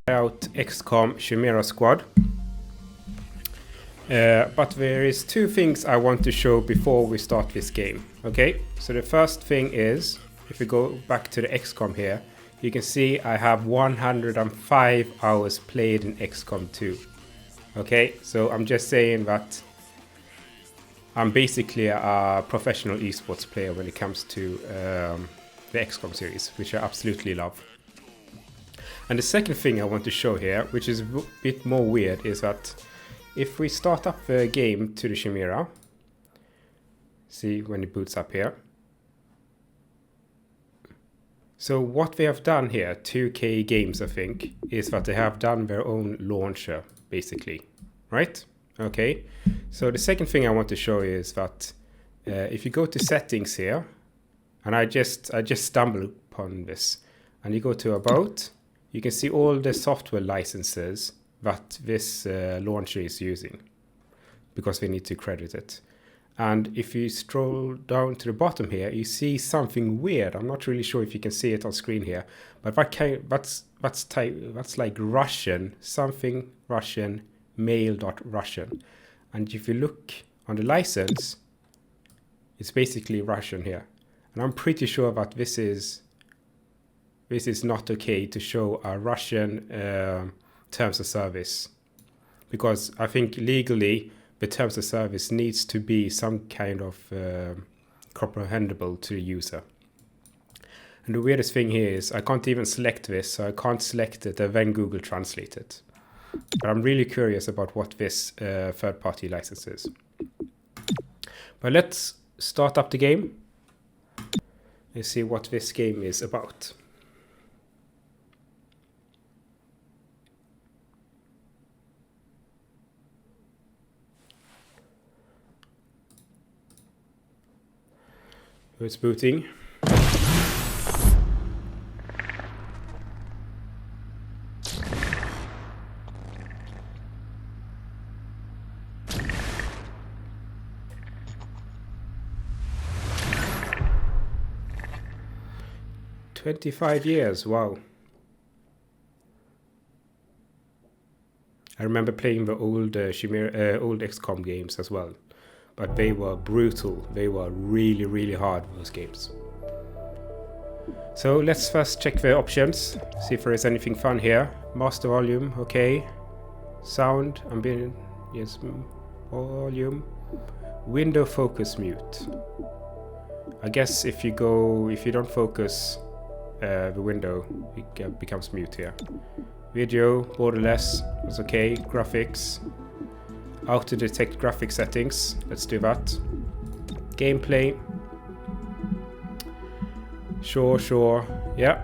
out XCOM Chimera Squad. But there is two things I want to show before we start this game. Okay, so the first thing is, if we go back to the XCOM here, you can see I have 105 hours played in XCOM 2. Okay, so I'm just saying that I'm basically a professional esports player when it comes to the XCOM series, which I absolutely love. And the second thing I want to show here, which is a bit more weird, is that if we start up the game to the Chimera, see when it boots up here. So what they have done here, 2K Games I think, is that they have done their own launcher, basically, right? Okay, so the second thing I want to show you is that if you go to settings here, and I just stumbled upon this, and you go to about, you can see all the software licenses that this launcher is using, because we need to credit it. And if you scroll down to the bottom here, you see something weird. I'm not really sure if you can see it on screen here, but that's like Russian, something Russian, mail.russian. And if you look on the license, it's basically Russian here. And I'm pretty sure that this is not okay to show a Russian terms of service, because I think legally the terms of service needs to be some kind of comprehensible to the user. And the weirdest thing here is I can't even select this, so I can't select it and then Google Translate it. But I'm really curious about what this third-party license is. But let's start up the game and see what this game is about. It's booting. "25 years, wow." I remember playing the old Chimera, old XCOM games as well. But they were brutal. They were really, really hard, those games. So let's first check the options. See if there is anything fun here. Master volume, okay. Sound, ambient, yes, volume. Window focus mute. I guess if you don't focus the window, it becomes mute here. Video, borderless, that's okay. Graphics. Auto detect graphic settings, let's do that. Gameplay, sure, yeah,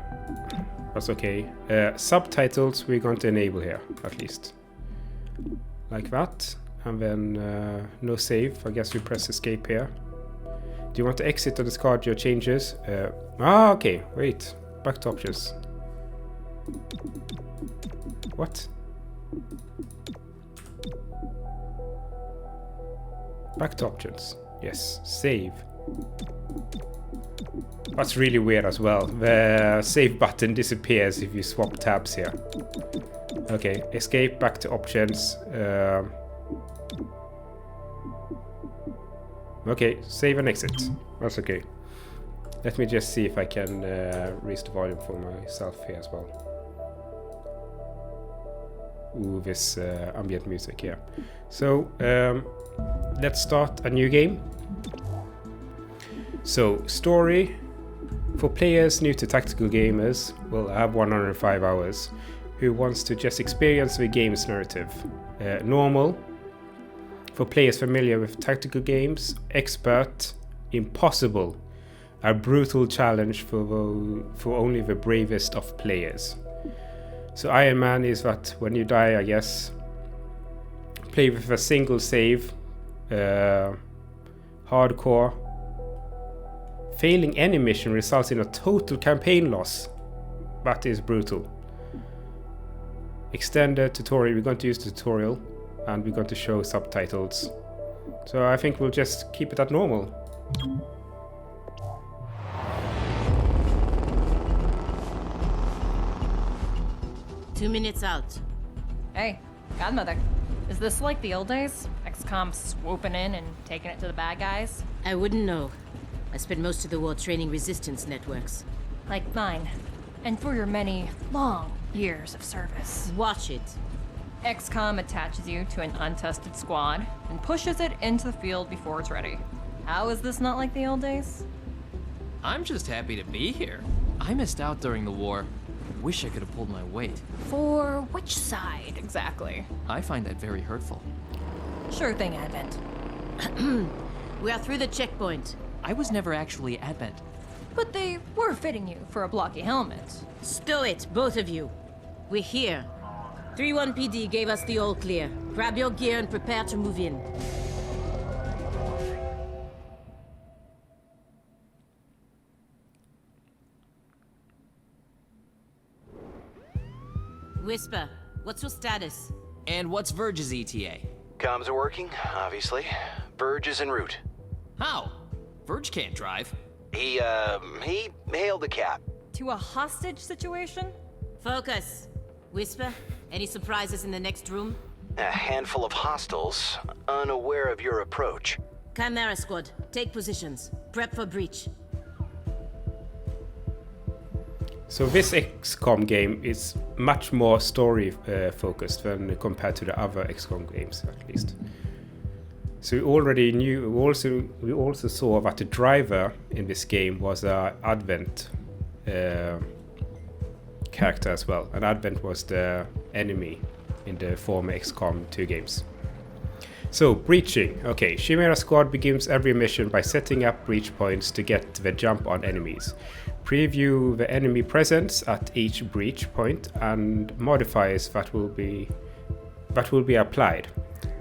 that's okay. Subtitles we're going to enable here, at least. Like that, and then no save, I guess we press escape here. Do you want to exit or discard your changes? Okay, wait, back to options. What? Back to options. Yes, save. That's really weird as well. The save button disappears if you swap tabs here. Okay, escape, back to options. Okay, save and exit. That's okay. Let me just see if I can raise the volume for myself here as well. Ooh, this ambient music here. So, let's start a new game. So, story. For players new to tactical gamers, well, I have 105 hours, who wants to just experience the game's narrative. Normal. For players familiar with tactical games, expert. Impossible. A brutal challenge for only the bravest of players. So Iron Man is that when you die, I guess, play with a single save. Hardcore. Failing any mission results in a total campaign loss. That is brutal. Extended tutorial. We're going to use the tutorial and we're going to show subtitles. So I think we'll just keep it at normal. 2 minutes out. Hey, Godmother. Is this like the old days? XCOM swooping in and taking it to the bad guys? I wouldn't know. I spent most of the war training resistance networks. Like mine. And for your many, long years of service. Watch it. XCOM attaches you to an untested squad and pushes it into the field before it's ready. How is this not like the old days? I'm just happy to be here. I missed out during the war. Wish I could have pulled my weight. For which side, exactly? I find that very hurtful. Sure thing, Advent. We are through the checkpoint. I was never actually Advent. But they were fitting you for a blocky helmet. Stow it, both of you. We're here. 3-1 PD gave us the all clear. Grab your gear and prepare to move in. Whisper, what's your status? And what's Verge's ETA? Comms are working, obviously. Verge is en route. How? Verge can't drive. He hailed the cap. To a hostage situation? Focus. Whisper, any surprises in the next room? A handful of hostiles, unaware of your approach. Chimera Squad, take positions. Prep for breach. So this XCOM game is much more story focused than compared to the other XCOM games, at least. So we already knew. We also saw that the driver in this game was a Advent character as well, and Advent was the enemy in the former XCOM 2 games. So breaching. Okay, Chimera Squad begins every mission by setting up breach points to get the jump on enemies. Preview the enemy presence at each breach point and modifiers that will be applied.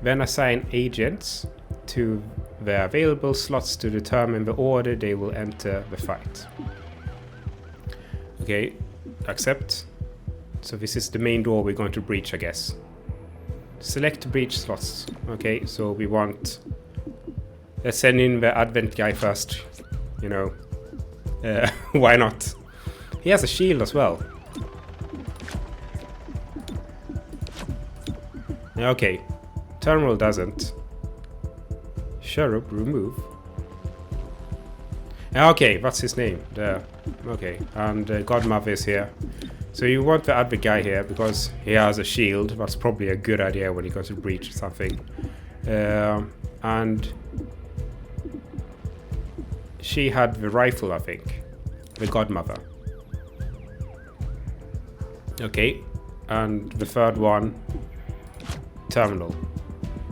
Then assign agents to the available slots to determine the order they will enter the fight. Okay, accept. So this is the main door we're going to breach, I guess. Select breach slots. Okay, so we want... Let's send in the Advent guy first, you know. Why not? He has a shield as well. Okay, terminal doesn't. Cherub, remove. Okay, what's his name? There. Okay, and Godmother is here. So you want the Advent guy here because he has a shield. That's probably a good idea when he goes to breach something. And she had the rifle, I think. The Godmother. Okay, and the third one, terminal.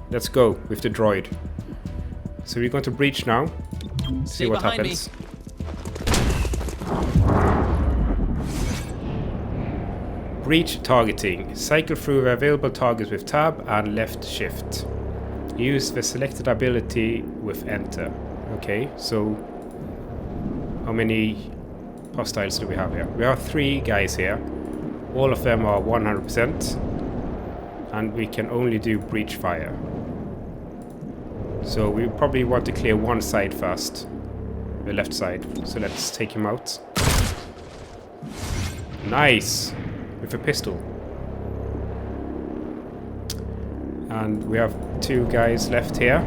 Let's go with the droid. So we're going to breach now. See what happens. Breach targeting. Cycle through the available targets with tab and left shift. Use the selected ability with enter. Okay, so how many hostiles do we have here? We have 3 guys here. All of them are 100%. And we can only do breach fire. So we probably want to clear one side first. The left side. So let's take him out. Nice! With a pistol. And we have 2 guys left here.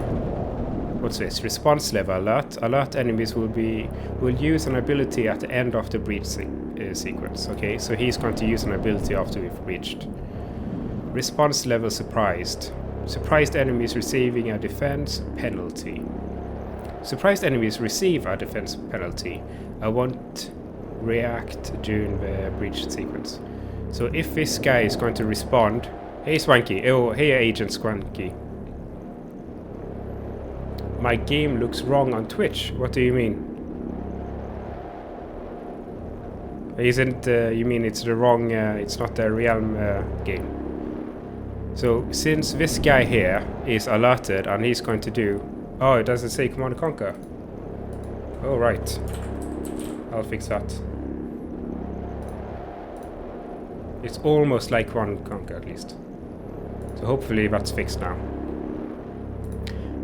What's this? Response level alert. Alert enemies will use an ability at the end of the breach sequence. Okay, so he's going to use an ability after we've breached. Response level surprised. Surprised enemies receiving a defense penalty. Surprised enemies receive a defense penalty. I won't react during the breach sequence. So if this guy is going to respond... Hey Swanky. Oh, hey Agent Swanky. My game looks wrong on Twitch. What do you mean? Isn't you mean it's the wrong? It's not the Realm game. So since this guy here is alerted and he's going to do... Oh, it doesn't say Command & Conquer. Oh right. I'll fix that. It's almost like Command & Conquer at least. So hopefully that's fixed now.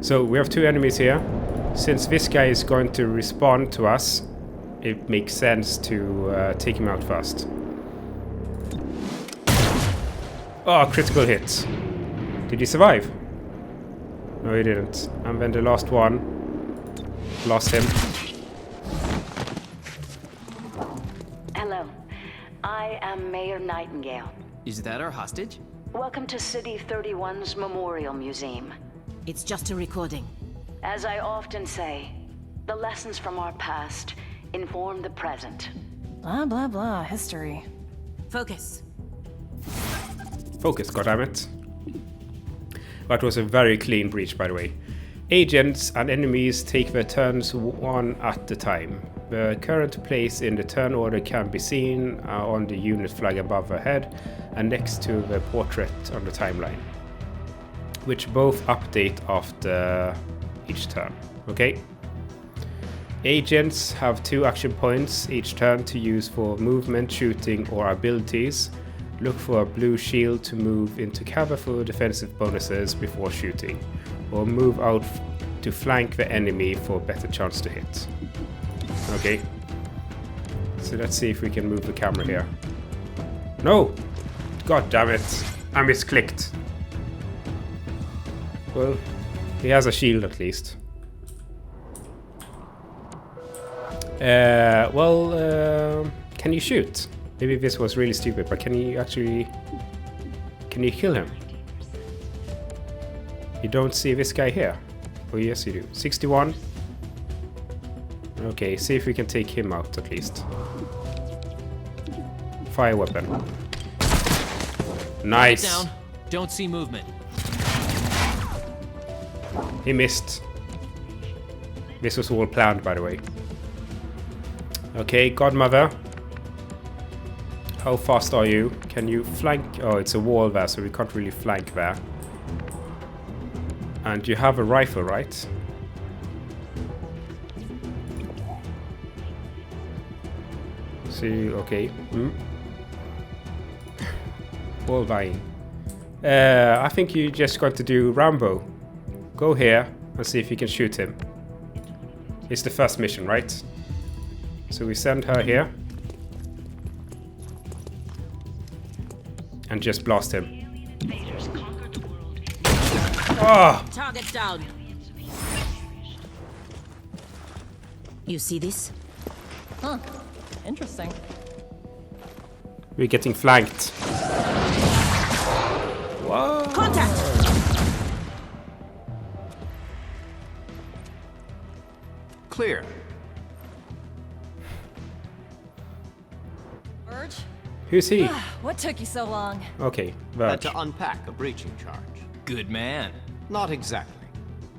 So we have 2 enemies here. Since this guy is going to respond to us, it makes sense to take him out first. Oh, critical hit. Did he survive? No, he didn't. And then the last one. Lost him. Hello. I am Mayor Nightingale. Is that our hostage? Welcome to City 31's Memorial Museum. It's just a recording. As I often say, the lessons from our past inform the present. Blah, blah, blah. History. Focus. Focus, goddammit. That was a very clean breach, by the way. Agents and enemies take their turns one at a time. The current place in the turn order can be seen on the unit flag above their head and next to the portrait on the timeline, which both update after each turn. Okay? Agents have 2 action points each turn to use for movement, shooting, or abilities. Look for a blue shield to move into cover for defensive bonuses before shooting, or move out to flank the enemy for a better chance to hit. Okay. So let's see if we can move the camera here. No! God damn it. I misclicked. Well, he has a shield at least. Can you shoot? Maybe this was really stupid, but can you actually... Can you kill him? You don't see this guy here? Oh yes you do. 61. Okay, see if we can take him out at least. Fire weapon. Nice! Down. Don't see movement. He missed. This was all planned, by the way. Okay, Godmother. How fast are you? Can you flank? Oh, it's a wall there, so we can't really flank there. And you have a rifle, right? See, okay. Wall dying. I think you just got to do Rambo. Go here and see if you can shoot him. It's the first mission, right? So we send her here. And just blast him. Oh! Target down. You see this? Huh. Interesting. We're getting flanked. Whoa! Contact! Clear. Verge? Who's he? What took you so long? Okay, Had Verge. to unpack a breaching charge. Good man. Not exactly.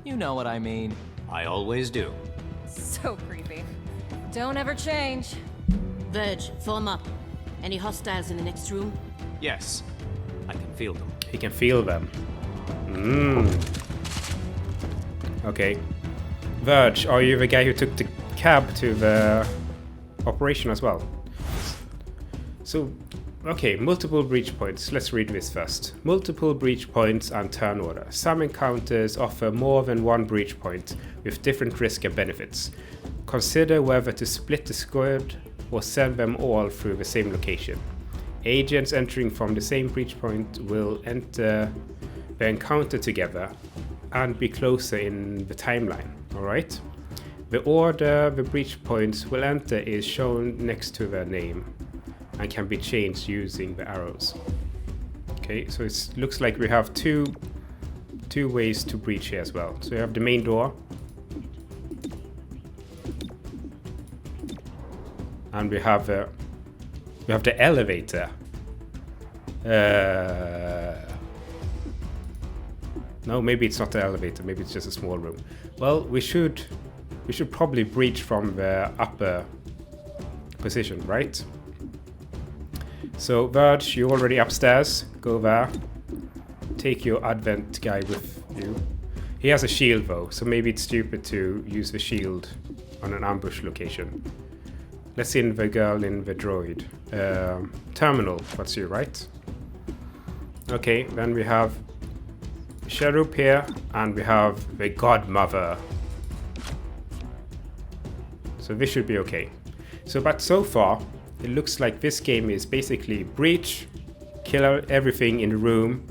You know what I mean. I always do. So creepy. Don't ever change. Verge, form up. Any hostiles in the next room? Yes, I can feel them. He can feel them. Okay. Verge, are you the guy who took the cab to the operation as well? So, okay, multiple breach points. Let's read this first. Multiple breach points and turn order. Some encounters offer more than one breach point with different risk and benefits. Consider whether to split the squad or send them all through the same location. Agents entering from the same breach point will enter the encounter together and be closer in the timeline, alright? The order the breach points will enter is shown next to their name and can be changed using the arrows. Okay, so it looks like we have two ways to breach here as well. So we have the main door. And we have the elevator. No, maybe it's not the elevator. Maybe it's just a small room. Well, we should probably breach from the upper position, right? So Verge, you're already upstairs. Go there. Take your Advent guy with you. He has a shield though, so maybe it's stupid to use the shield on an ambush location. Let's see the girl in the droid. Terminal, that's you, right? Okay, then we have Cherub here, and we have the Godmother. So this should be okay. So, but so far, it looks like this game is basically breach, kill everything in the room,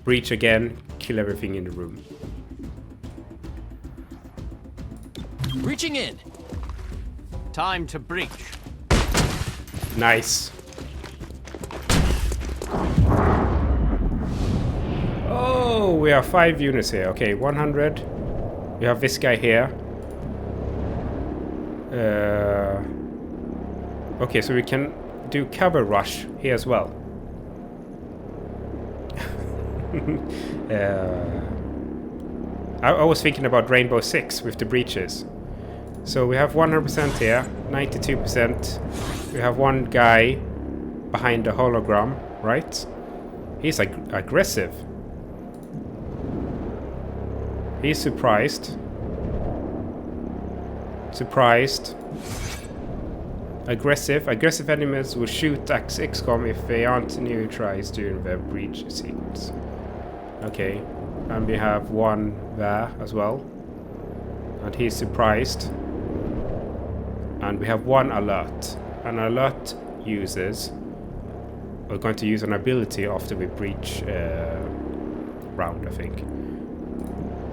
breach again, kill everything in the room. Reaching in. Time to breach. Nice. Oh, we have 5 units here. Okay, 100. We have this guy here. Okay, so we can do cover rush here as well. I was thinking about Rainbow Six with the breaches. So we have 100% here, 92%. We have one guy behind the hologram, right? He's aggressive. He's surprised. Surprised. Aggressive. Aggressive enemies will shoot XCOM if they aren't neutralized during the breach sequence. Okay. And we have one there as well. And he's surprised. And we have one alert. An alert uses... We're going to use an ability after we breach round, I think.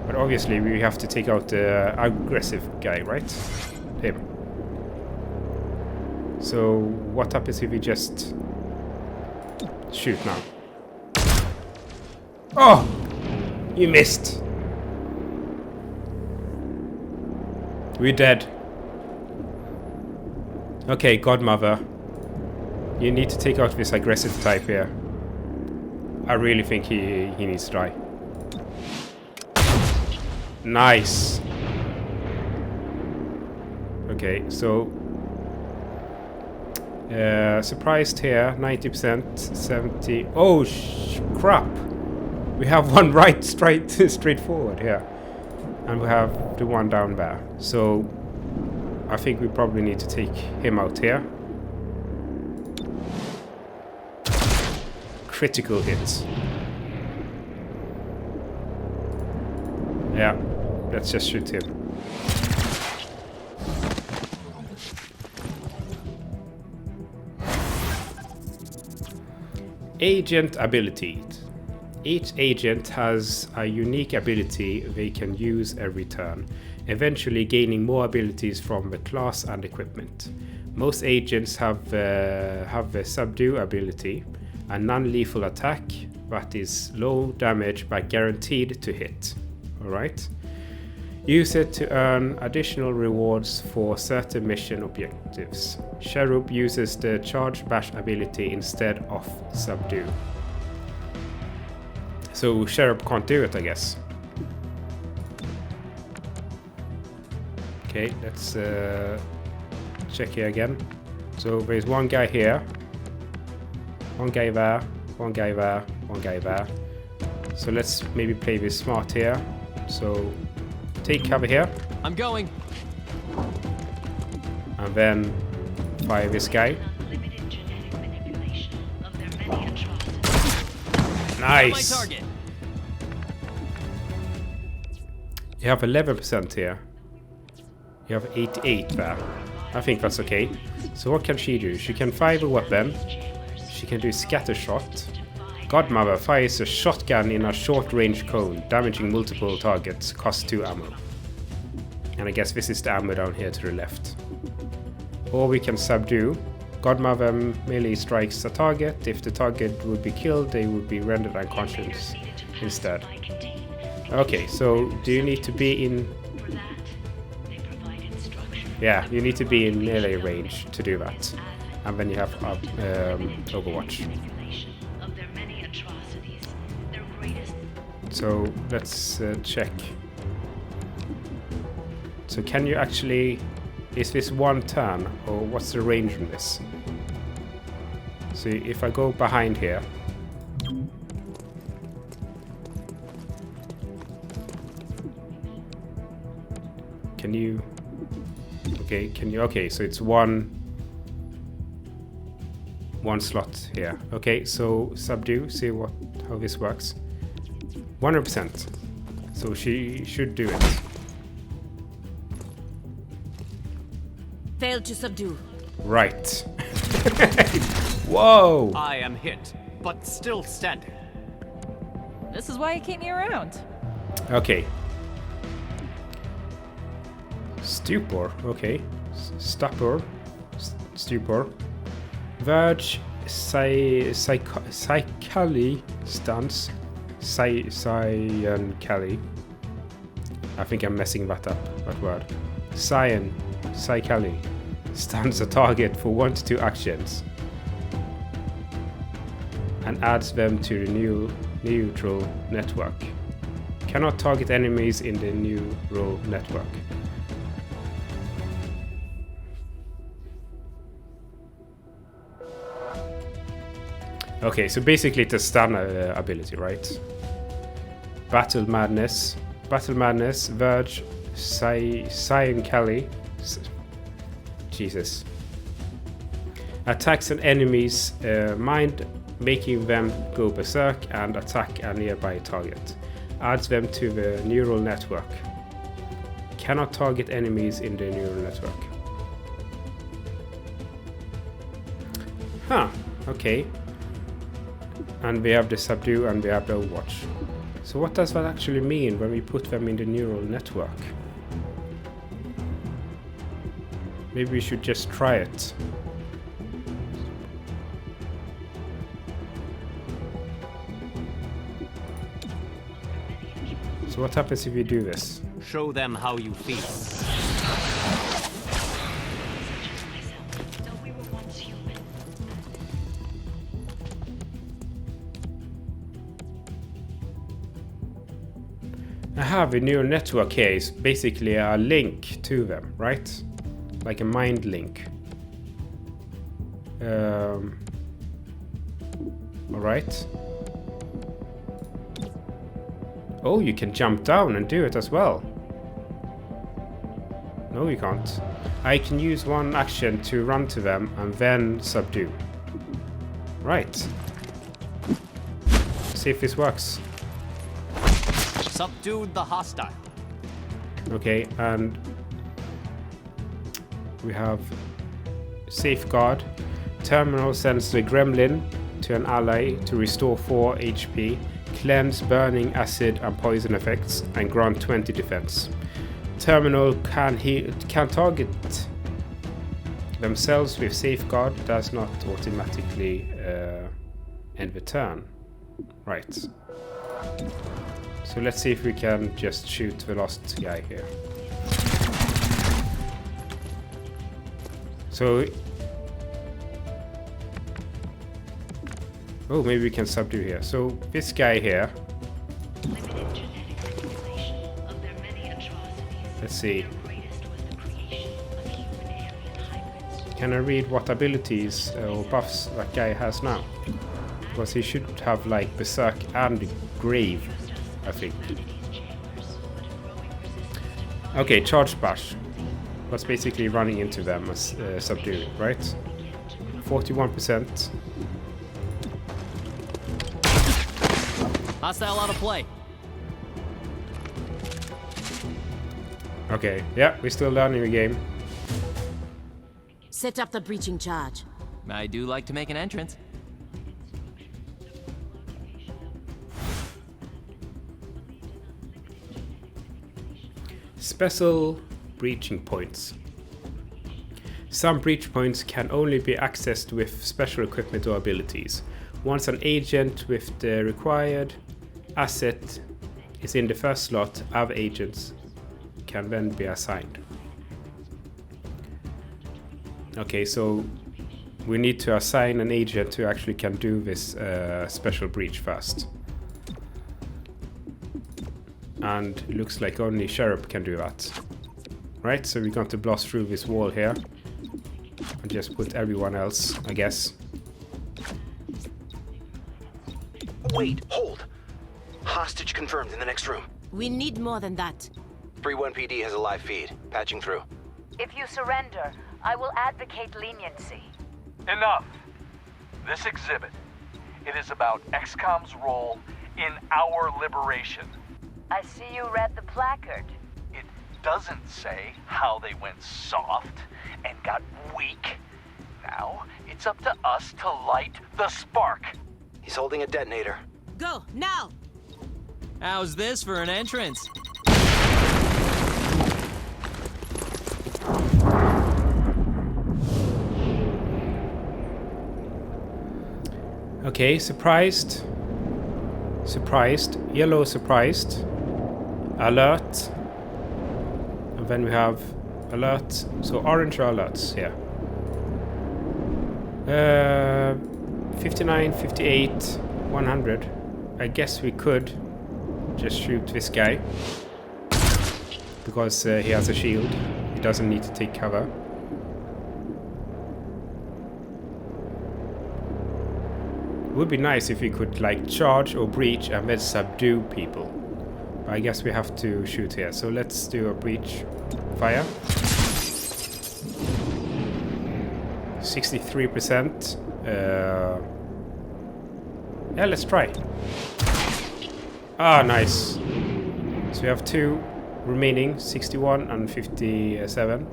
But obviously we have to take out the aggressive guy, right? Him. So what happens if we just shoot now? Oh! You missed! We're dead. Okay, Godmother. You need to take out this aggressive type here. I really think he needs to die. Nice. Okay, so surprised here, 90%, 70. Oh crap! We have one right straight forward here, and we have the one down there. So I think we probably need to take him out here. Critical hits. Yeah, let's just shoot him. Agent abilities. Each agent has a unique ability they can use every turn, eventually gaining more abilities from the class and equipment. Most agents have the subdue ability, a non-lethal attack that is low damage but guaranteed to hit. Alright? Use it to earn additional rewards for certain mission objectives. Cherub uses the Charge Bash ability instead of Subdue. So Cherub can't do it, I guess. Okay, let's check here again. So there's one guy here. One guy there. One guy there. One guy there. So let's maybe play this smart here. So take cover here. I'm going. And then fire this guy. Nice. My target. You have 11% here. You have 88 there. I think that's okay. So what can she do? She can fire a weapon. She can do scatter shot. Godmother fires a shotgun in a short-range cone, damaging multiple targets, costs 2 ammo. And I guess this is the ammo down here to the left. Or we can subdue. Godmother melee strikes a target. If the target would be killed, they would be rendered unconscious instead. Okay, so do you need to be in... Yeah, you need to be in melee range to do that. And then you have Overwatch. So let's check. So can you actually... Is this one turn or what's the range on this? So if I go behind here. Can you... Okay, can you... Okay, so it's one slot here. Okay, so subdue, see how this works. 100%. So she should do it. Failed to subdue. Right. Whoa! I am hit. but still standing. This is why you keep me around. Okay. Stupor. Okay. Stupor. Stupor. Verge. Psychally stance. Cyankali. I think I'm messing that up. That word. Psychally stands a target for 1 to 2 actions and adds them to the neutral network. Cannot target enemies in the neural network. Okay, so basically it's a stun ability, right? Battle Madness, Verge, Cyankali. Jesus. Attacks an enemy's mind, making them go berserk and attack a nearby target. Adds them to the neural network. Cannot target enemies in the neural network. Huh, okay. And we have the subdue and we have the overwatch. So what does that actually mean when we put them in the neural network? Maybe we should just try it. So what happens if we do this? Show them how you feel. I have a neural network here. It's basically a link to them, right? Like a mind link. Alright. Oh, you can jump down and do it as well. No, you can't. I can use one action to run to them and then subdue. Right. See if this works. Subdued the hostile. Okay, and we have Safeguard. Terminal sends the gremlin to an ally to restore 4 HP, cleanse burning, acid and poison effects, and grant 20 defense. Terminal can target themselves with Safeguard, does not automatically end the turn. Right. So let's see if we can just shoot the last guy here. So... oh, maybe we can subdue here. So this guy here... let's see. Can I read what abilities or buffs that guy has now? Because he should have like Berserk and Grave, I think. Okay, Charge Bash. Was basically running into them as subduing, right? 41%. Hostile out of play. Okay, yeah, we're still learning the game. Set up the breaching charge. I do like to make an entrance. Special breaching points. Some breach points can only be accessed with special equipment or abilities. Once an agent with the required asset is in the first slot, other agents can then be assigned. Okay, so we need to assign an agent who actually can do this special breach first. And it looks like only Sheriff can do that. Right, so we're going to blast through this wall here. And just put everyone else, I guess. Wait, hold. Hostage confirmed in the next room. We need more than that. 3-1 PD has a live feed. Patching through. If you surrender, I will advocate leniency. Enough. This exhibit, it is about XCOM's role in our liberation. I see you read the placard. It doesn't say how they went soft and got weak. Now, it's up to us to light the spark. He's holding a detonator. Go, now! How's this for an entrance? Okay, surprised. Surprised. Yellow surprised. Alert. And then we have alert. So orange are alerts here. 59, 58, 100. I guess we could just shoot this guy. Because he has a shield. He doesn't need to take cover. It would be nice if we could like charge or breach and then subdue people. But I guess we have to shoot here. So let's do a breach fire. 63%. Yeah, let's try. Ah, nice. So we have 2 remaining, 61 and 57.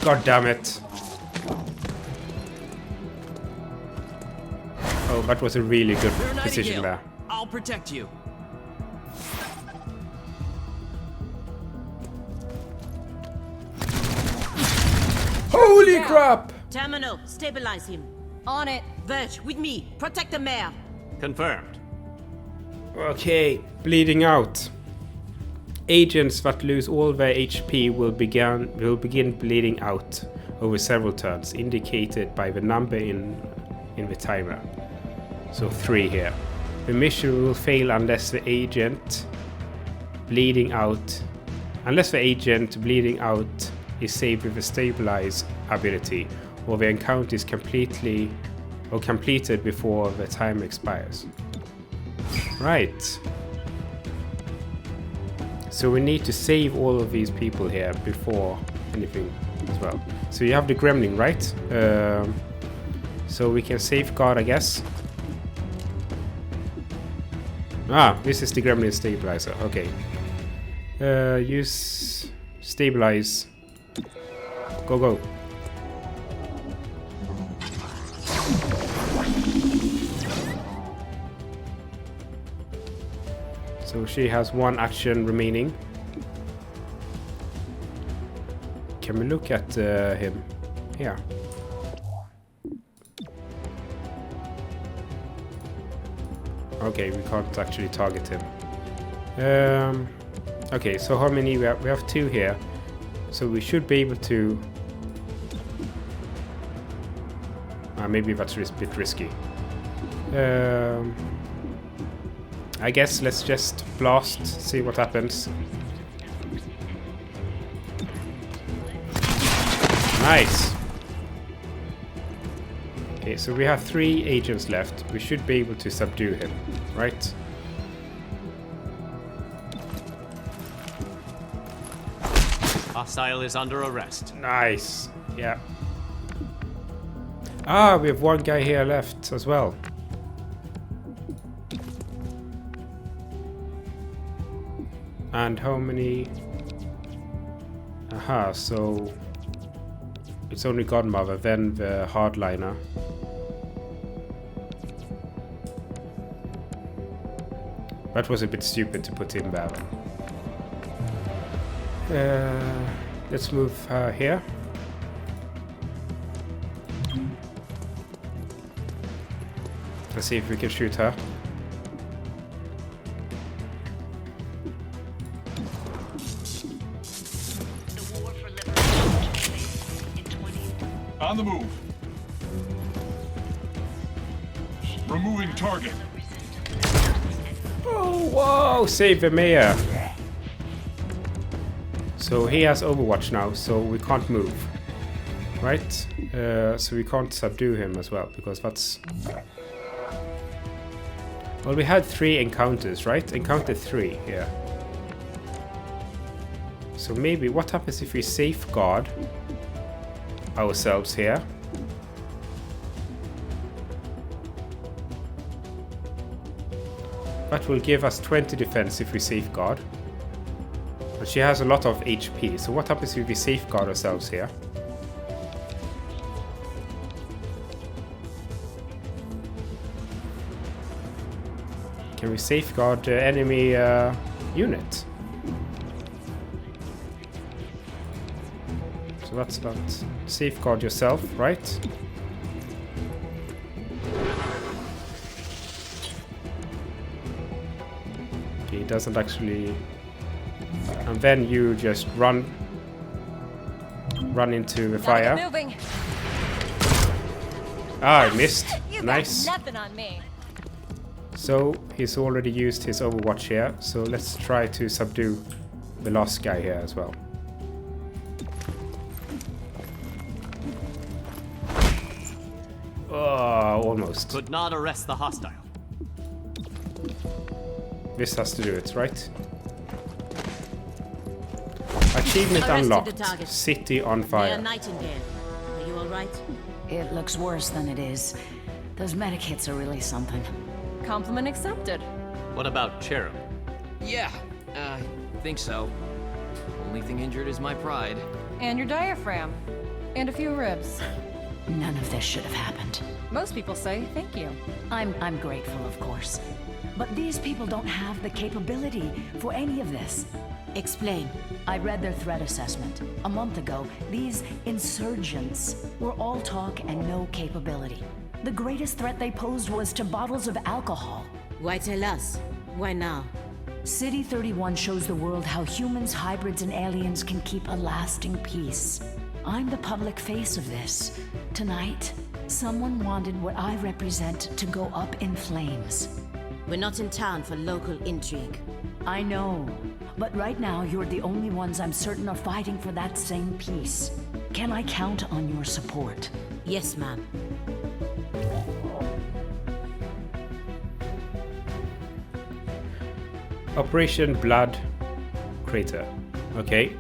God damn it. Oh, that was a really good position there. I'll protect you. Holy crap! Terminal, stabilize him. On it. Verge, with me. Protect the mayor. Confirmed. Okay, bleeding out. Agents that lose all their HP will begin bleeding out over several turns, indicated by the number in the timer. So 3 here. The mission will fail unless the agent bleeding out is saved with a stabilize ability, or the encounter is completed before the time expires. Right. So we need to save all of these people here before anything as well. So you have the gremlin, right? So we can safeguard, I guess. Ah, this is the gremlin stabilizer. Okay. Use stabilize. Go, go. So she has 1 action remaining. Can we look at him? Here. Okay, we can't actually target him. Okay, so how many we have? We have 2 here. So we should be able to... maybe that's a bit risky. I guess let's just blast, see what happens. Nice! Okay, so we have 3 agents left. We should be able to subdue him, right? Hostile is under arrest. Nice! Yeah. Ah, we have 1 guy here left as well. And how many? Aha, so it's only Godmother, then the hardliner. That was a bit stupid to put him there. Let's move her here. Let's see if we can shoot her. On the move. Removing target. Oh, whoa! Save the mayor. So he has Overwatch now, so we can't move. Right? So we can't subdue him as well, because that's... Well, we had 3 encounters, right? Encounter 3 here. So maybe, what happens if we safeguard ourselves here? That will give us 20 defense if we safeguard. But she has a lot of HP, so what happens if we safeguard ourselves here? Can we safeguard the enemy unit? So that's not safeguard yourself, right? Okay, it doesn't actually. And then you just run into the Gotta get fire. moving. Ah, I missed. You Nice. got nothing on me. So he's already used his Overwatch here. So let's try to subdue the last guy here as well. Oh, almost. Could not arrest the hostile. This has to do it, right? Achievement Arrested the unlocked. target. City on Mayor fire. Nightingale. Are you alright? It looks worse than it is. Those medic hits are really something. Compliment accepted. What about Cherub? Yeah, I think so. Only thing injured is my pride. And your diaphragm. And a few ribs. None of this should have happened. Most people say thank you. I'm grateful, of course. But these people don't have the capability for any of this. Explain. I read their threat assessment. A month ago, these insurgents were all talk and no capability. The greatest threat they posed was to bottles of alcohol. Why tell us? Why now? City 31 shows the world how humans, hybrids, and aliens can keep a lasting peace. I'm the public face of this. Tonight, someone wanted what I represent to go up in flames. We're not in town for local intrigue. I know, but right now you're the only ones I'm certain are fighting for that same peace. Can I count on your support? Yes, ma'am. Operation Blood Crater. Okay.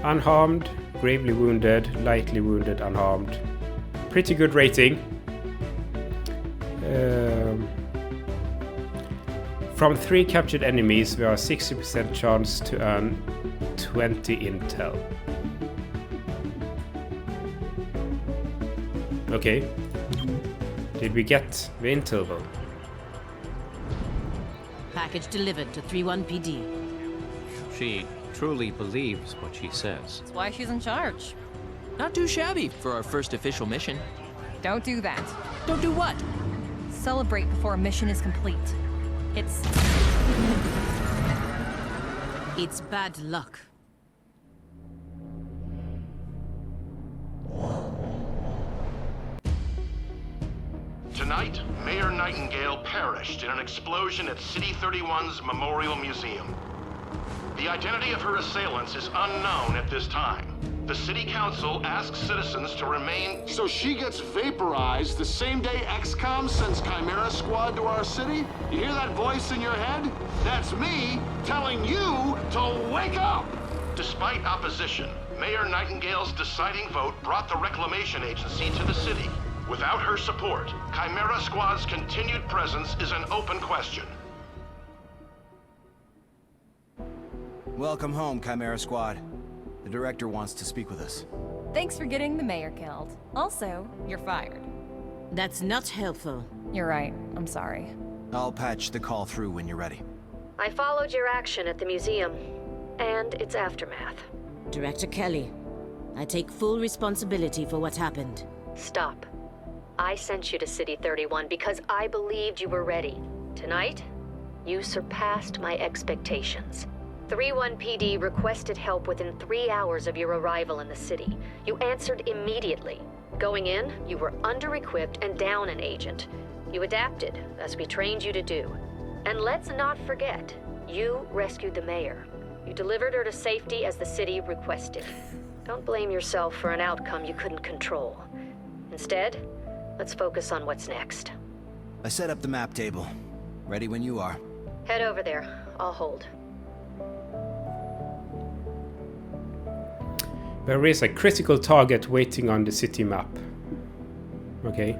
Unharmed, gravely wounded, lightly wounded, unharmed. Pretty good rating. From 3 captured enemies, there are 60% chance to earn 20 intel. Okay. Did we get the intel though? Package delivered to 31 PD. She truly believes what she says. That's why she's in charge. Not too shabby for our first official mission. Don't do that. Don't do what? Celebrate before a mission is complete. It's bad luck. Tonight, Mayor Nightingale perished in an explosion at City 31's Memorial Museum. The identity of her assailants is unknown at this time. The City Council asks citizens to remain... So she gets vaporized the same day XCOM sends Chimera Squad to our city? You hear that voice in your head? That's me telling you to wake up! Despite opposition, Mayor Nightingale's deciding vote brought the Reclamation Agency to the city. Without her support, Chimera Squad's continued presence is an open question. Welcome home, Chimera Squad. The director wants to speak with us. thanks for getting the mayor killed. Also, you're fired. That's not helpful. You're right. I'm sorry. I'll patch the call through when you're ready. I followed your action at the museum and its aftermath. Director Kelly, I take full responsibility for what happened. Stop. I sent you to City 31 because I believed you were ready. Tonight, you surpassed my expectations. 31 PD requested help within 3 hours of your arrival in the city. You answered immediately. Going in, you were under-equipped and down an agent. You adapted, as we trained you to do. And let's not forget, you rescued the mayor. You delivered her to safety as the city requested. Don't blame yourself for an outcome you couldn't control. Instead, let's focus on what's next. I set up the map table. Ready when you are. Head over there. I'll hold. There is a critical target waiting on the city map. Okay.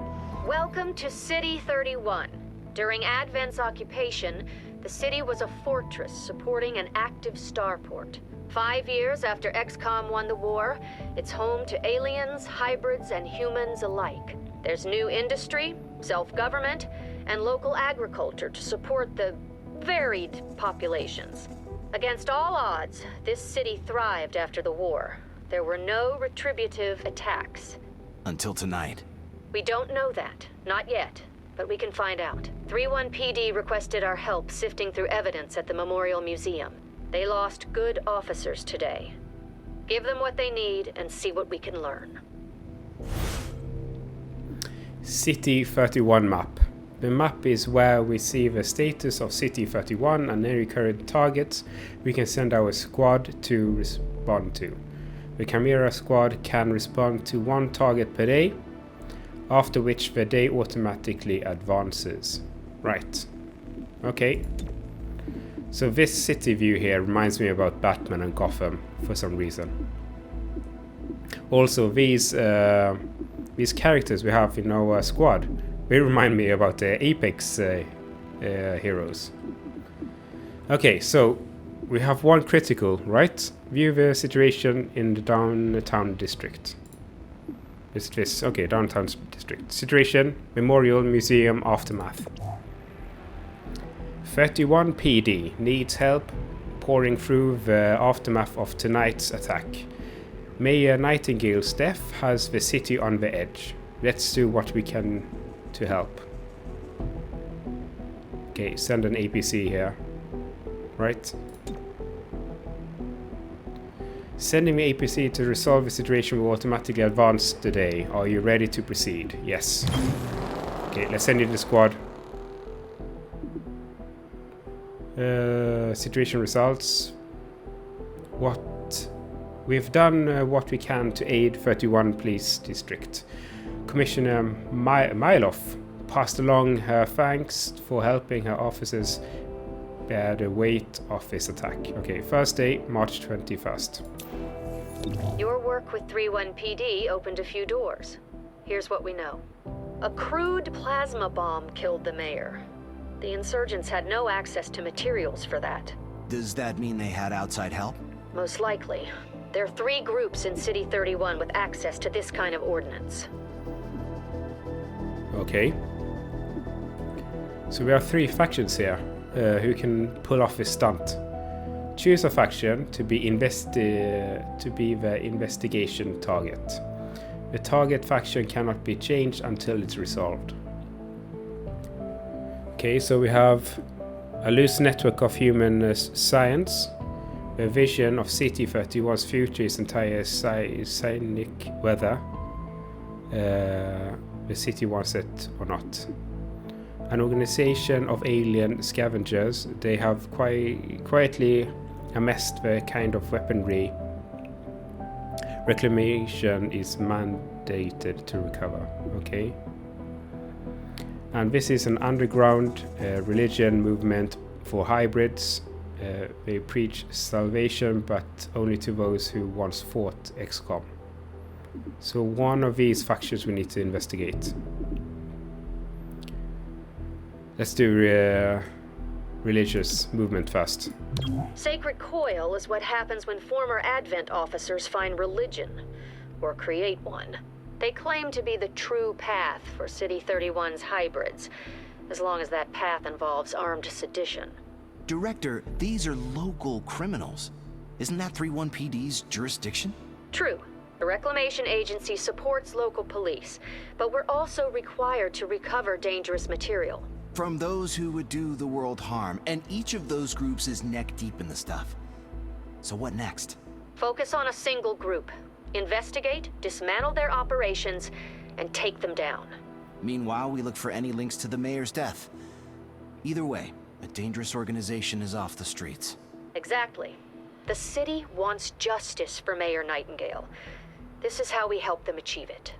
Welcome to City 31. During Advent's occupation, the city was a fortress supporting an active starport. 5 years after XCOM won the war, it's home to aliens, hybrids, and humans alike. There's new industry, self-government, and local agriculture to support the varied populations. Against all odds, this city thrived after the war. There were no retributive attacks. Until tonight. We don't know that. Not yet. But we can find out. 3-1 PD requested our help sifting through evidence at the Memorial Museum. They lost good officers today. Give them what they need and see what we can learn. City 31 map. The map is where we see the status of City 31 and any current targets we can send our squad to respond to. The Chimera Squad can respond to 1 target per day, after which the day automatically advances. Right. Okay. So this city view here reminds me about Batman and Gotham for some reason. Also, these characters we have in our squad, they remind me about the Apex heroes. Okay, so we have 1 critical, right? View the situation in the downtown district. Is this? Okay, downtown district. Situation, Memorial Museum aftermath. 31 PD needs help pouring through the aftermath of tonight's attack. Mayor Nightingale's death has the city on the edge. Let's do what we can to help. Okay, send an APC here. Right. Sending the APC to resolve the situation will automatically advance today. Are you ready to proceed? Yes. Okay, let's send you the squad. Situation results. We've done what we can to aid 31 Police District. Commissioner Miloff passed along her thanks for helping her officers bear the weight of this attack. Okay, first day, March 21st. Your work with 3-1 PD opened a few doors. Here's what we know. A crude plasma bomb killed the mayor. The insurgents had no access to materials for that. Does that mean they had outside help? Most likely. There are 3 groups in City 31 with access to this kind of ordnance. Okay. So we have 3 factions here who can pull off this stunt. Choose a faction to be the investigation target. The target faction cannot be changed until it's resolved. Okay, so we have a loose network of human science. The vision of City 31's future is entire scenic whether the city wants it or not. An organization of alien scavengers. They have quietly amassed the kind of weaponry reclamation is mandated to recover. Okay. And this is an underground religion movement for hybrids. They preach salvation, but only to those who once fought XCOM. So one of these factions we need to investigate. Let's do religious movement first. Sacred coil is what happens when former Advent officers find religion, or create one. They claim to be the true path for City 31's hybrids, as long as that path involves armed sedition. Director, these are local criminals. Isn't that 3-1 PD's jurisdiction? True. The Reclamation Agency supports local police, but we're also required to recover dangerous material. From those who would do the world harm, and each of those groups is neck deep in the stuff. So what next? Focus on a single group. Investigate, dismantle their operations, and take them down. Meanwhile, we look for any links to the mayor's death. Either way, a dangerous organization is off the streets. Exactly. The city wants justice for Mayor Nightingale. This is how we help them achieve it.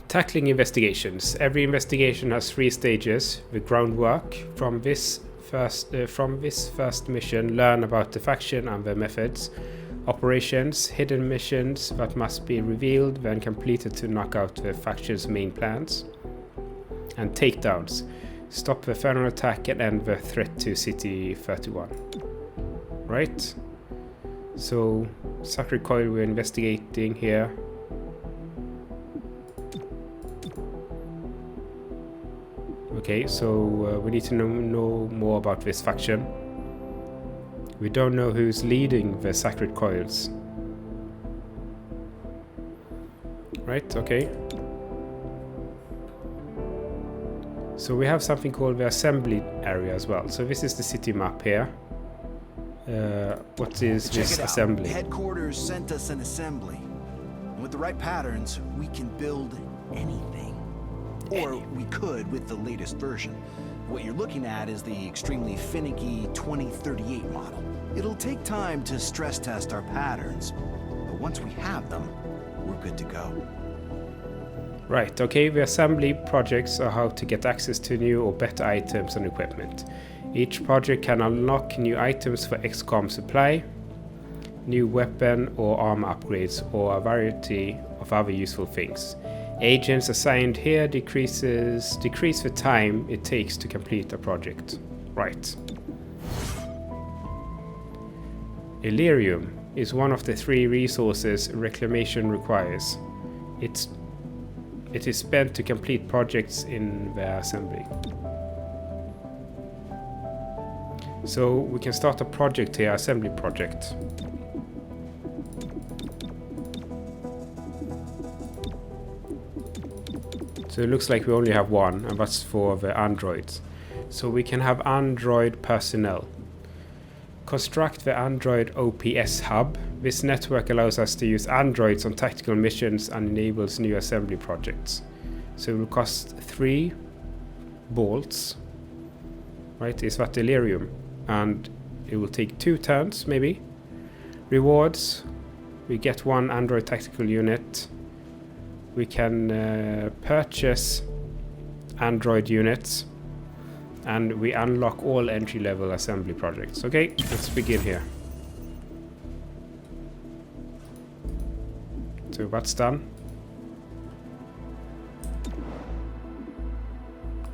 Tackling investigations. Every investigation has 3 stages. The groundwork. From this first mission, learn about the faction and their methods. Operations. Hidden missions that must be revealed when completed to knock out the faction's main plans. And takedowns. Stop the final attack and end the threat to City 31. Right? So, Sacred Coil we're investigating here. Okay, so we need to know more about this faction. We don't know who's leading the Sacred Coils. Right, okay. So we have something called the assembly area as well. So this is the city map here. What is this assembly? Headquarters sent us an assembly. And with the right patterns, we can build anything. Or we could with the latest version. What you're looking at is the extremely finicky 2038 model. It'll take time to stress test our patterns, but once we have them, we're good to go. Right, okay, the assembly projects are how to get access to new or better items and equipment. Each project can unlock new items for XCOM supply, new weapon or armor upgrades, or a variety of other useful things. Agents assigned here decrease the time it takes to complete a project. Right. Elerium is one of the 3 resources reclamation requires. It is spent to complete projects in the assembly. So we can start a project here, assembly project. So it looks like we only have one, and that's for the androids. So we can have android personnel. Construct the Android OPS hub. This network allows us to use androids on tactical missions and enables new assembly projects. So it will cost 3 bolts. Right, is that delirium? And it will take 2 turns, maybe. Rewards. We get 1 android tactical unit. We can purchase android units. And we unlock all entry-level assembly projects. Okay, let's begin here. So that's done.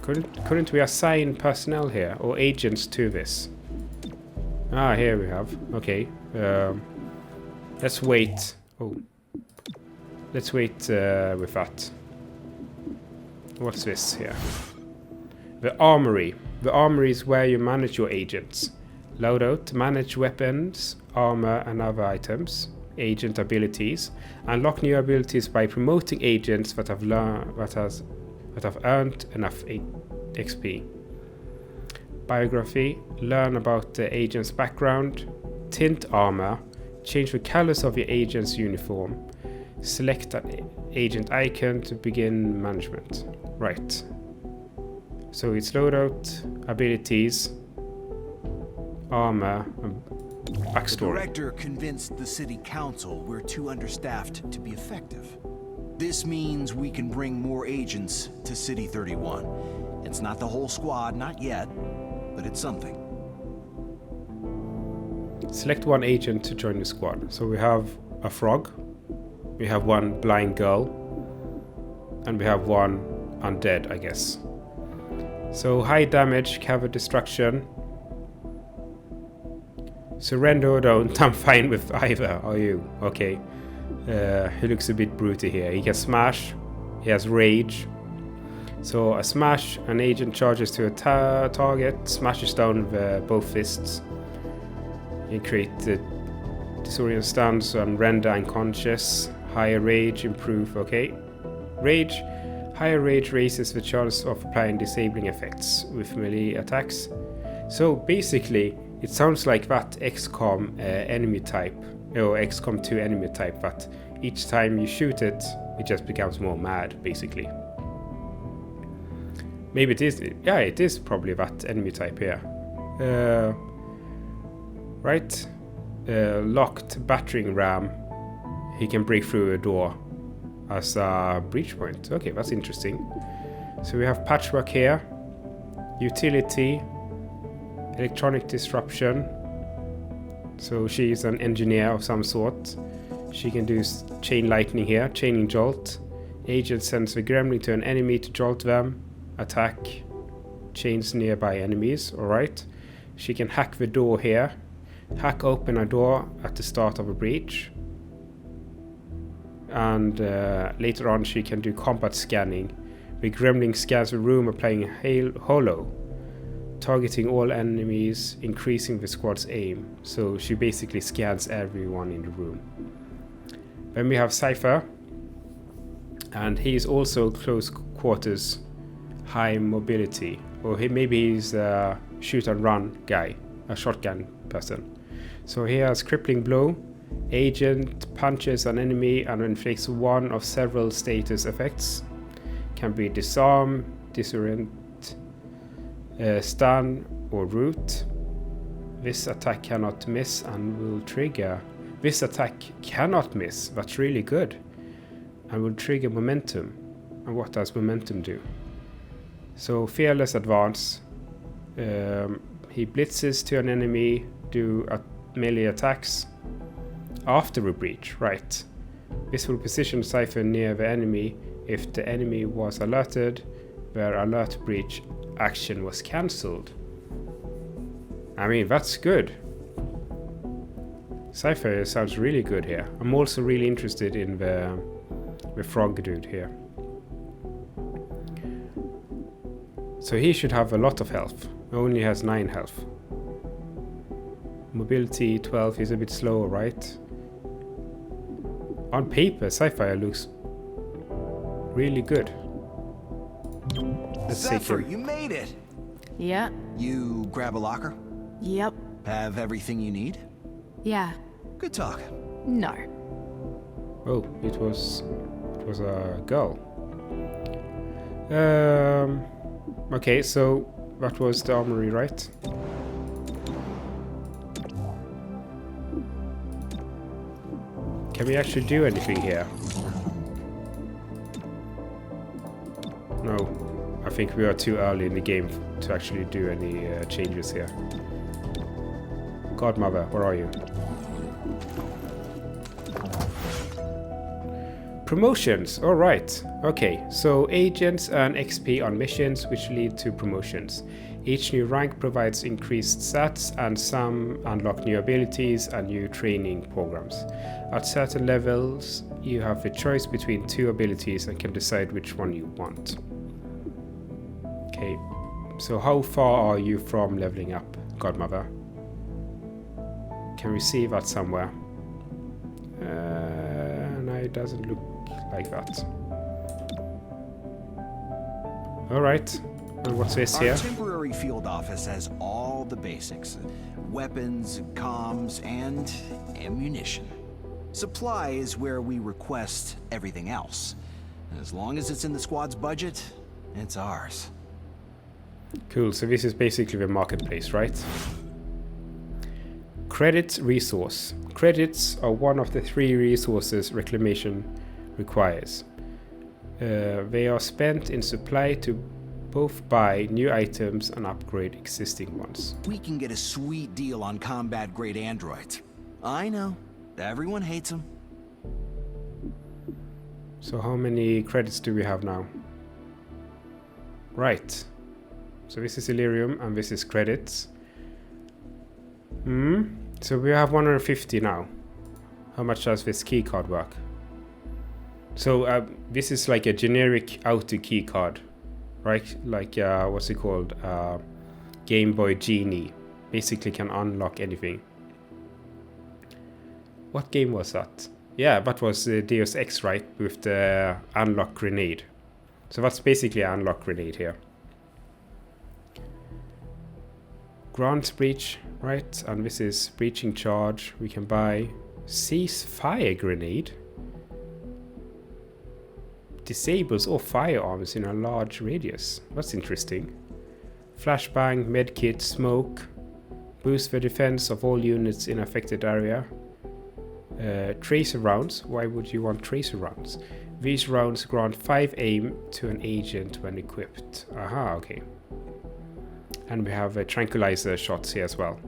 Couldn't we assign personnel here or agents to this? Ah, here we have. Okay. Let's wait. Oh, let's wait with that. What's this here? The Armory. The Armory is where you manage your agents. Loadout, manage weapons, armor and other items. Agent abilities. Unlock new abilities by promoting agents that have earned enough XP. Biography. Learn about the agent's background. Tint armor. Change the colors of your agent's uniform. Select an agent icon to begin management. Right. So it's loadout, abilities, armor, and backstory. The director convinced the city council we're too understaffed to be effective. This means we can bring more agents to City 31. It's not the whole squad, not yet, but it's something. Select 1 agent to join the squad. So we have a frog, we have 1 blind girl, and we have 1 undead, I guess. So high damage, cover destruction. Surrender or don't, I'm fine with either. Are you? Okay. He looks a bit brutey here. He can smash, he has rage. So a smash, an agent charges to a target, smashes down with both fists. You create the disorient stance and render unconscious. Higher rage, improve, okay. Rage. Higher rage raises the chance of applying disabling effects with melee attacks. So basically, it sounds like that XCOM enemy type, or XCOM 2 enemy type, that each time you shoot it, it just becomes more mad, basically. Maybe it is, yeah, it is probably that enemy type here. Right? Locked battering ram. He can break through a door as a breach point. Okay, that's interesting. So we have patchwork here, utility, electronic disruption. So she's an engineer of some sort. She can do chain lightning here, chaining jolt. Agent sends the gremlin to an enemy to jolt them. Attack chains nearby enemies. Alright. She can hack the door here. Hack open a door at the start of a breach. And later on she can do combat scanning The gremlin scans the room, applying holo, targeting all enemies, increasing the squad's aim. So she basically scans everyone in the room. Then we have Cypher, and he is also close quarters, high mobility, or maybe he's a shoot and run guy, a shotgun person. So he has crippling blow. Agent punches an enemy and inflicts one of several status effects. Can be disarm, disorient, stun, or root. This attack cannot miss and will trigger. This attack cannot miss. That's really good. And will trigger momentum. And what does momentum do? So fearless advance. He blitzes to an enemy, do melee attacks after a breach. Right. This will position Cypher near the enemy. If the enemy was alerted, their alert breach action was cancelled. I mean, that's good. Cypher sounds really good here. I'm also really interested in the frog dude here. So he should have a lot of health. Only has 9 health. Mobility 12, he's a bit slower, right? On paper, Cypher looks really good. Let's Zephyr, you made it! Yeah. You grab a locker? Yep. Have everything you need? Yeah. Good talk. No. Oh, it was a girl. Okay, so that was the armory, right? Can we actually do anything here? No, I think we are too early in the game to actually do any changes here. Godmother, where are you? Promotions, alright. Okay, so agents earn XP on missions which lead to promotions. Each new rank provides increased stats and some unlock new abilities and new training programs. At certain levels, you have the choice between 2 abilities and can decide which one you want. Okay, so how far are you from leveling up, Godmother? Can we see that somewhere? No, it doesn't look like that. Alright, and what's this here? Our temporary field office has all the basics. Weapons, comms, and ammunition. Supply is where we request everything else. As long as it's in the squad's budget, it's ours. Cool, so this is basically the marketplace, right? Credits resource. Credits are one of the 3 resources reclamation requires. They are spent in supply to both buy new items and upgrade existing ones. We can get a sweet deal on combat-grade androids. I know. Everyone hates them. So how many credits do we have now? Right. So this is Illyrium and this is credits. So we have 150 now. How much does this keycard work? So this is like a generic auto keycard, right? Like what's it called? Game Boy Genie. Basically can unlock anything. What game was that? Yeah, that was Deus Ex, right? With the unlock grenade. So that's basically an unlock grenade here. Grant breach, right? And this is breaching charge. We can buy ceasefire grenade. Disables all firearms in a large radius. That's interesting. Flashbang, medkit, smoke. Boost the defense of all units in affected area. Tracer rounds. Why would you want tracer rounds? These rounds grant 5 aim to an agent when equipped. Aha, okay. And we have tranquilizer shots here as well.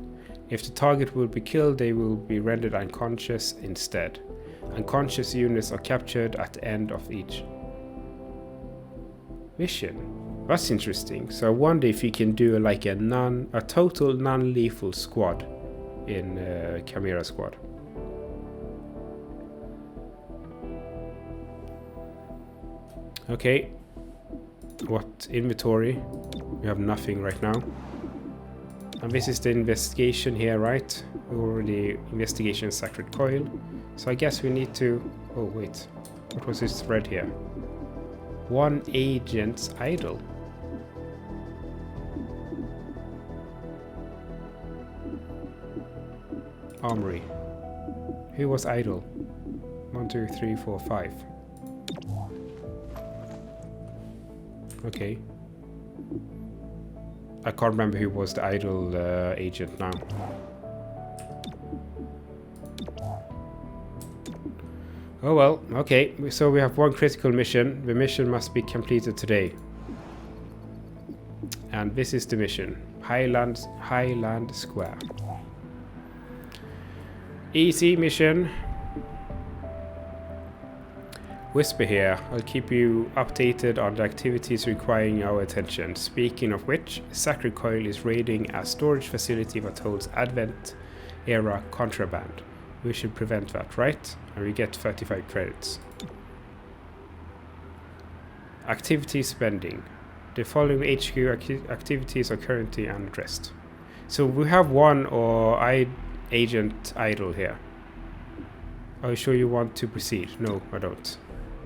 If the target will be killed, they will be rendered unconscious instead. Unconscious units are captured at the end of each mission. That's interesting. So I wonder if you can do like a total non-lethal squad in Chimera Squad. Okay. What inventory? We have nothing right now. And this is the investigation here, right? We already investigation sacred coil. So I guess we need to... Oh, wait. What was this thread here? One agent's idol. Armory. Who was idle? 1, 2, 3, 4, 5. Okay. I can't remember who was the idle agent now. Oh well, okay. So we have one critical mission. The mission must be completed today. And this is the mission. Highland Square. Easy mission. Whisper here. I'll keep you updated on the activities requiring our attention. Speaking of which, Sacred Coil is raiding a storage facility that holds Advent era contraband. We should prevent that, right? And we get 35 credits. Activity spending. The following HQ activities are currently unaddressed. So we have one agent idle here. Are you sure you want to proceed? No, I don't.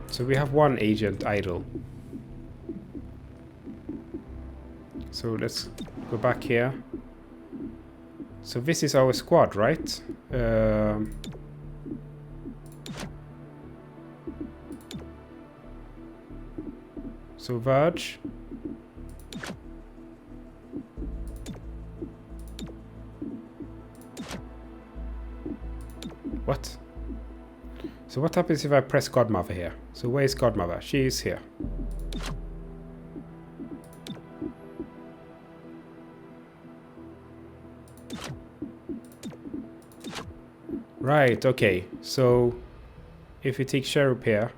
So we have one agent idle. So let's go back here. So this is our squad, right? So Verge. What? So what happens if I press Godmother here? So where is Godmother? She is here. Right, okay. So if we take Cherub here.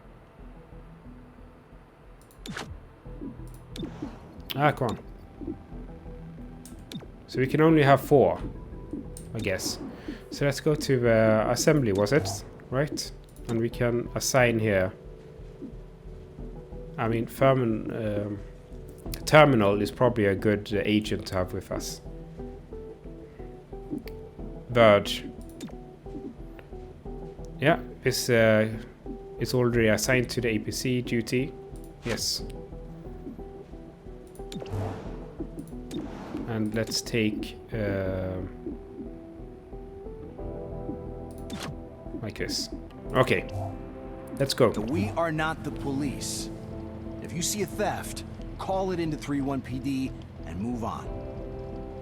Ah, come on. So we can only have 4, I guess. So let's go to the assembly, was it? Right? And we can assign here. I mean, Terminal is probably a good agent to have with us. Verge. Yeah, this is already assigned to the APC duty. Yes. And let's take like this. Okay, let's go. We are not the police. If you see a theft, call it into 3-1 PD and move on.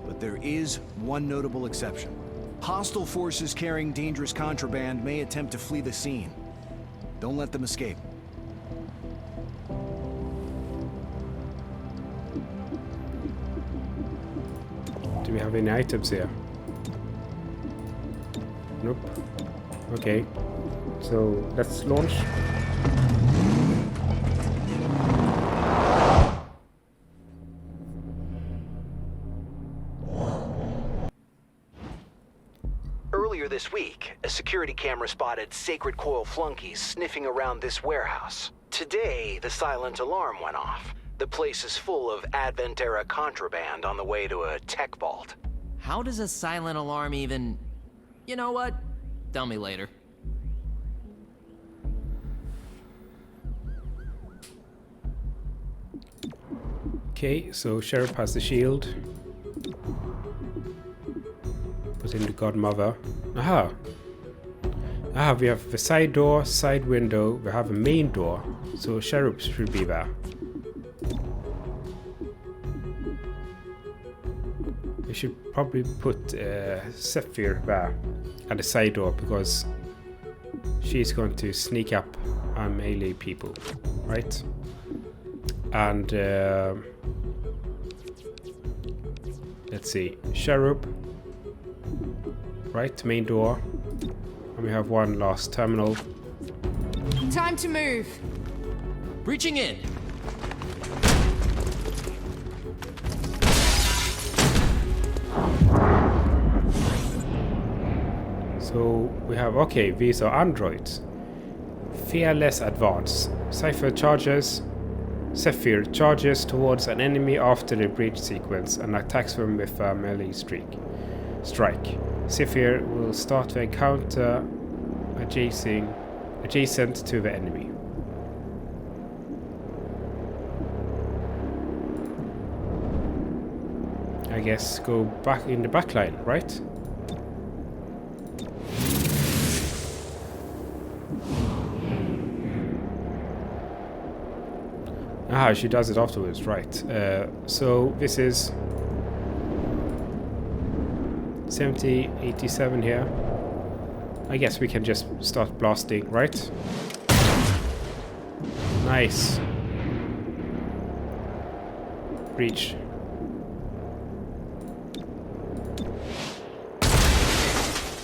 But there is one notable exception. Hostile forces carrying dangerous contraband may attempt to flee the scene. Don't let them escape. Do we have any items here? Nope. Okay. So let's launch. Earlier this week, a security camera spotted Sacred Coil flunkies sniffing around this warehouse. Today, the silent alarm went off. The place is full of Advent-era contraband on the way to a tech vault. How does a silent alarm even... You know what? Tell me later. Okay, so Sheriff has the shield. Put in the Godmother. Aha! Ah, we have the side door, side window, we have a main door. So Sheriff should be there. We should probably put Sapphire there at the side door because she's going to sneak up on melee people, right? And let's see, Cherub, right, main door, and we have one last terminal. Time to move. Reaching in. So we have, okay, these are androids. Fearless advance. Cypher charges. Zephyr charges towards an enemy after the breach sequence and attacks them with a melee strike. Zephyr will start the encounter adjacent to the enemy. I guess go back in the back line, right? Ah, she does it afterwards, right. So this is 70, 87 here. I guess we can just start blasting, right? Nice. Breach.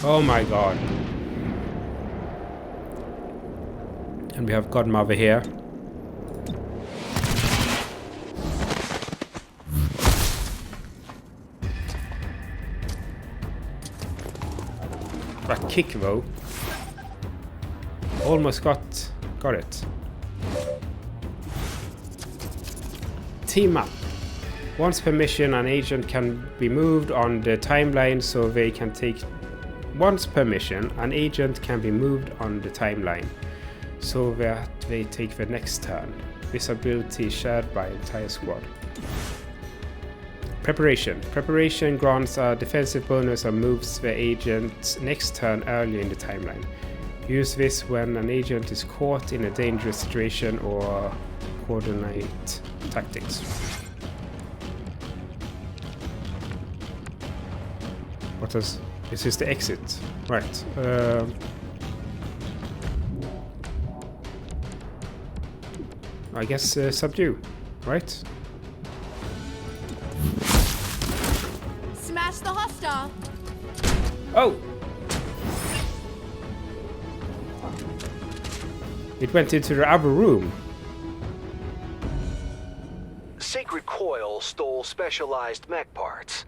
Oh my god. And we have Godmother here. That kick though. Almost got it. Team up. Once per mission, an agent can be moved on the timeline so they can take... Once per mission, an agent can be moved on the timeline so that they take the next turn. This ability is shared by the entire squad. Preparation. Preparation grants a defensive bonus and moves the agent's next turn early in the timeline. Use this when an agent is caught in a dangerous situation or coordinate tactics. What does... This is the exit. Right. I guess subdue, right? Smash the hostile. Oh! It went into the other room. Sacred Coil stole specialized mech parts.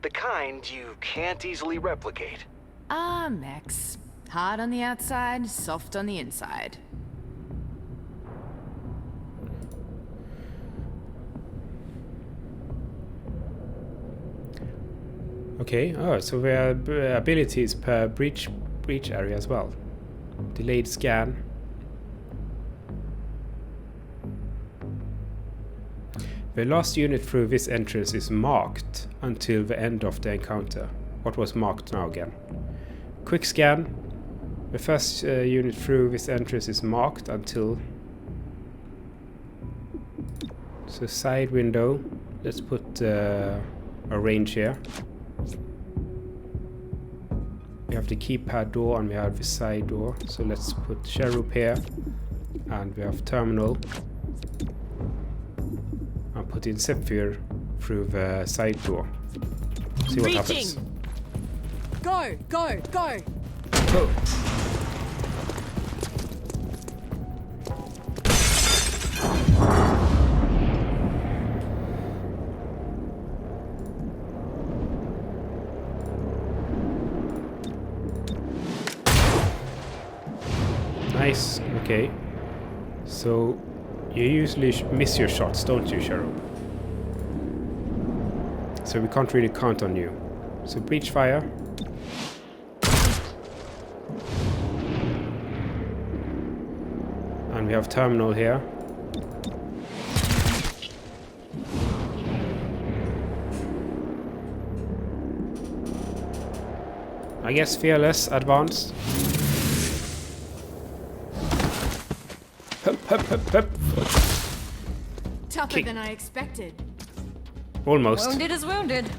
The kind you can't easily replicate. Mechs. Hard on the outside, soft on the inside. Okay, oh, so there are abilities per breach area as well. Delayed scan. The last unit through this entrance is marked until the end of the encounter. What was marked now again? Quick scan. The first unit through this entrance is marked until... So side window. Let's put a range here. We have the keypad door and we have the side door. So let's put cherub here. And we have terminal. I'll put in Zephyr through the side door. See what happens. Go, go, go! Go! Nice, okay. So you usually miss your shots, don't you, Cherub? So we can't really count on you. So breach fire. And we have terminal here. I guess fearless, advanced. Hup, hup, hup, hup. Tougher than I expected. Almost. Wounded is wounded.